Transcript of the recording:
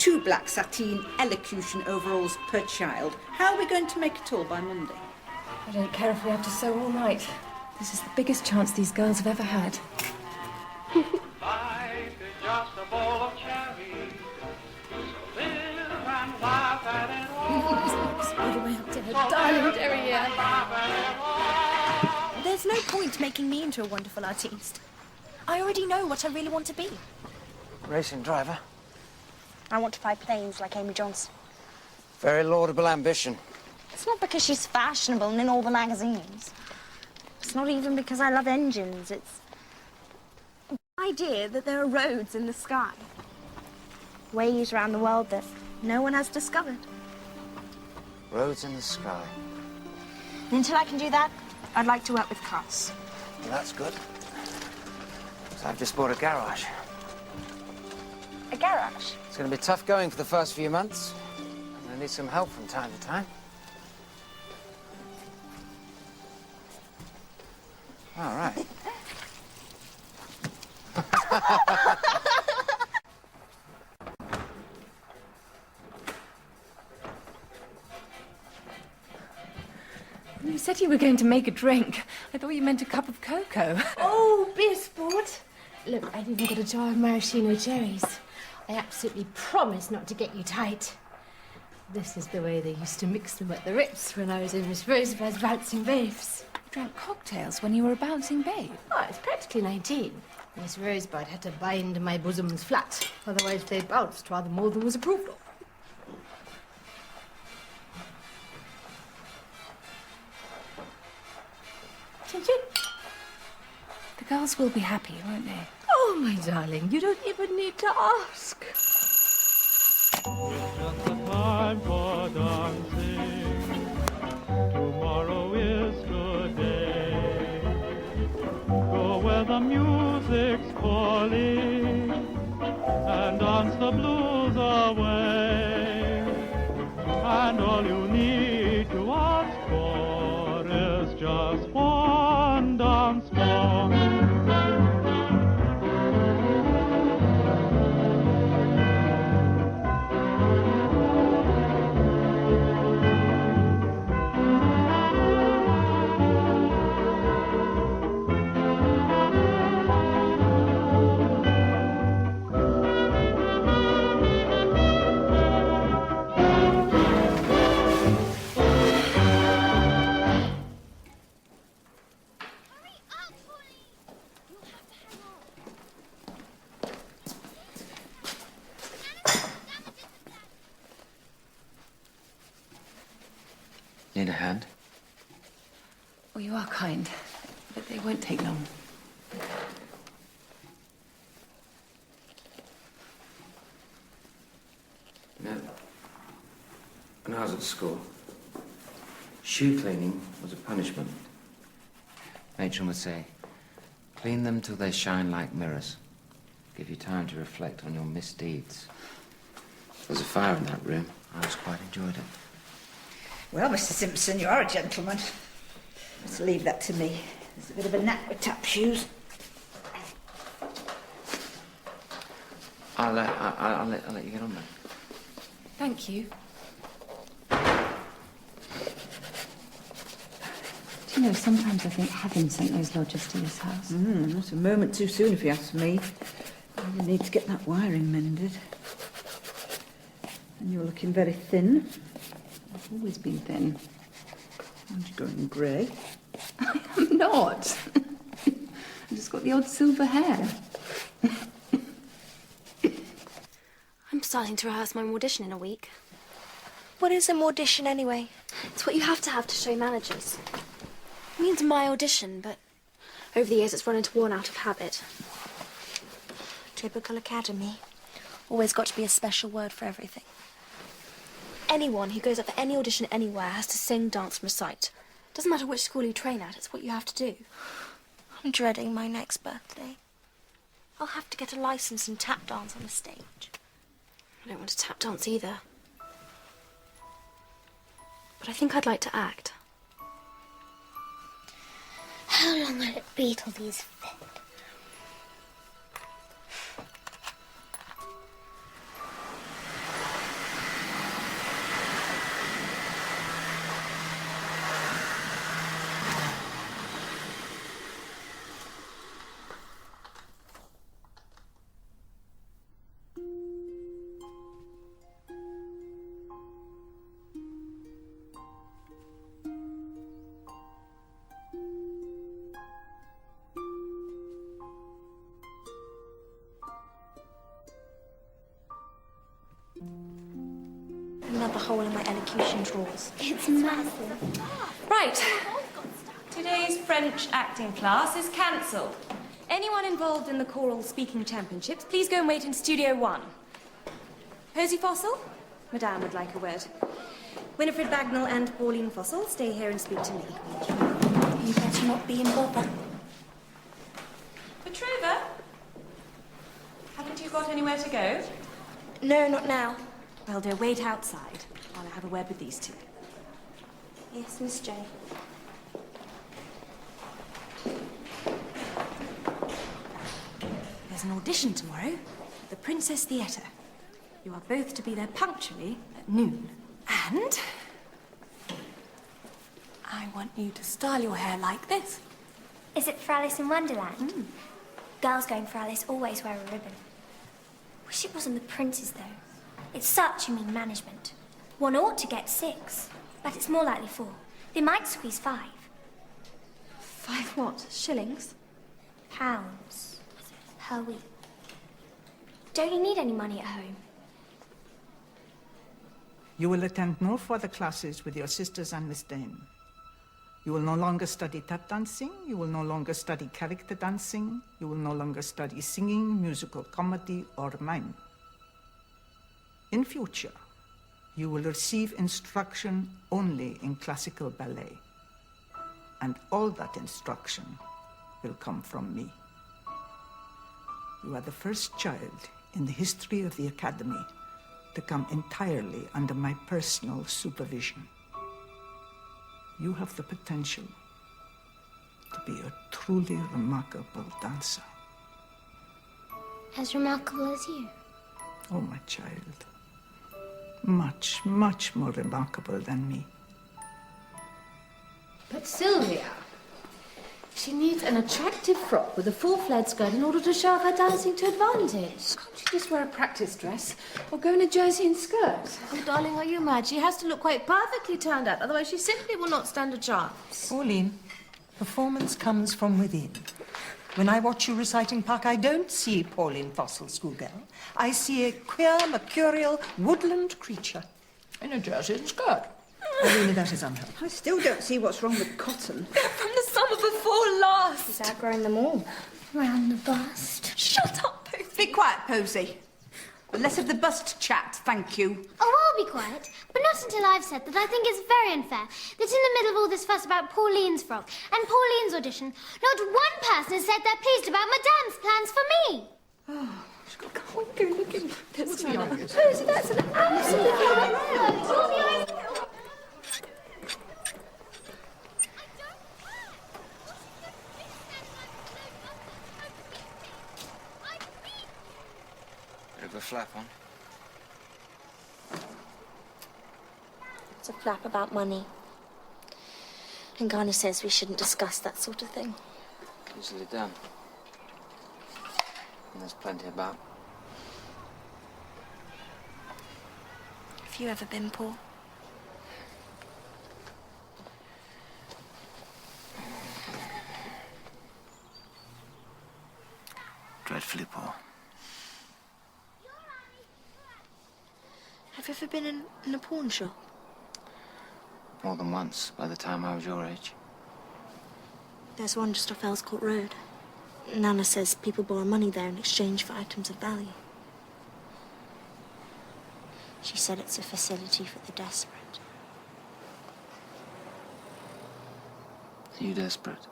2 black sateen elocution overalls per child. How are we going to make it all by Monday? I don't care if we have to sew all night. This is the biggest chance these girls have ever had. Life is just a bowl of cherries, so live and laugh at it all. All the way up to her darling derriere. There's no point making me into a wonderful artiste. I already know what I really want to be. Racing driver. I want to fly planes like Amy Johnson. Very laudable ambition. It's not because she's fashionable and in all the magazines. It's not even because I love engines. It's the idea that there are roads in the sky. Ways around the world that no one has discovered. Roads in the sky. And until I can do that, I'd like to work with cars. Well, that's good. So I've just bought a garage. A garage? It's going to be tough going for the first few months. I'm going to need some help from time to time. All right. You said you were going to make a drink. I thought you meant a cup of cocoa. Oh, be a sport. Look, I've even got a jar of maraschino cherries. I absolutely promise not to get you tight. This is the way they used to mix them at the Ritz when I was in Miss Rosebud's bouncing babes. You drank cocktails when you were a bouncing babe. Oh, I was practically 19. Miss Rosebud had to bind my bosoms flat, otherwise they bounced rather more than was approved of. The girls will be happy, won't they? Oh, my darling, you don't even need to ask. It's just the time for dancing. Tomorrow is today. Go where the music's calling and dance the blues away. And all you need to ask for is just one dance more. Need a hand? Oh, you are kind, but they won't take long. No. When I was at school, shoe cleaning was a punishment. Matron would say, clean them till they shine like mirrors. Give you time to reflect on your misdeeds. There was a fire in that room. I just quite enjoyed it. Well, Mr. Simpson, you are a gentleman. Let's leave that to me. There's a bit of a knack with tap shoes. I'll let you get on then. Thank you. Do you know, sometimes I think heaven sent those lodgers to this house. Not a moment too soon, if you ask me. You need to get that wiring mended. And you're looking very thin. I've always been thin. And you're going grey. I'm not. I've just got the odd silver hair. I'm starting to rehearse my audition in a week. What is an audition anyway? It's what you have to show managers. It means my audition, but over the years it's run into worn out of habit. Typical academy. Always got to be a special word for everything. Anyone who goes up for any audition anywhere has to sing, dance, and recite. Doesn't matter which school you train at, it's what you have to do. I'm dreading my next birthday. I'll have to get a license and tap dance on the stage. I don't want to tap dance either. But I think I'd like to act. How long will it be till these fit? Another hole in my elocution drawers. It's massive. Right. Today's French acting class is cancelled. Anyone involved in the choral speaking championships, please go and wait in Studio 1. Posy Fossil? Madame would like a word. Winifred Bagnall and Pauline Fossil, stay here and speak to me. You better not be in bother. Petrova? Haven't you got anywhere to go? No, not now. Well, dear, wait outside while I have a word with these two. Yes, Miss J. There's an audition tomorrow at the Princess Theatre. You are both to be there punctually at noon. And I want you to style your hair like this. Is it for Alice in Wonderland? Girls going for Alice always wear a ribbon. Wish it wasn't the princes, though. It's such a mean management. One ought to get 6, but it's more likely 4. They might squeeze 5. 5 what? Shillings? Pounds per week. Don't you need any money at home? You will attend no further classes with your sisters and Miss Dane. You will no longer study tap dancing. You will no longer study character dancing. You will no longer study singing, musical comedy, or mime. In future, you will receive instruction only in classical ballet. And all that instruction will come from me. You are the first child in the history of the Academy to come entirely under my personal supervision. You have the potential to be a truly remarkable dancer. As remarkable as you. Oh, my child. Much, much more remarkable than me. But Sylvia, she needs an attractive frock with a full-fledged skirt in order to show off her dancing to advantage. Can't she just wear a practice dress or go in a jersey and skirt? Oh, darling, are you mad? She has to look quite perfectly turned out, otherwise she simply will not stand a chance. Pauline, performance comes from within. When I watch you recite in Park, I don't see Pauline Fossil, schoolgirl. I see a queer, mercurial, woodland creature. In a jersey and skirt. Irina, that is unhelpful. I still don't see what's wrong with cotton. From the summer before last. She's outgrowing them all. Round the bust. Shut up, Posy. Be quiet, Posy. Less of the bust chat, thank you. Oh, I'll be quiet, but not until I've said that I think it's very unfair that in the middle of all this fuss about Pauline's frock and Pauline's audition, not one person has said they're pleased about Madame's plans for me. Can't go looking at this now. Posy, that's an absolute... Bit of a flap on. It's a flap about money. And Garni says we shouldn't discuss that sort of thing. Easily done. And there's plenty about. Have you ever been poor? Dreadfully poor. Have you ever been in a pawn shop? More than once, by the time I was your age. There's one just off Elscourt Road. Nana says people borrow money there in exchange for items of value. She said it's a facility for the desperate. Are you desperate?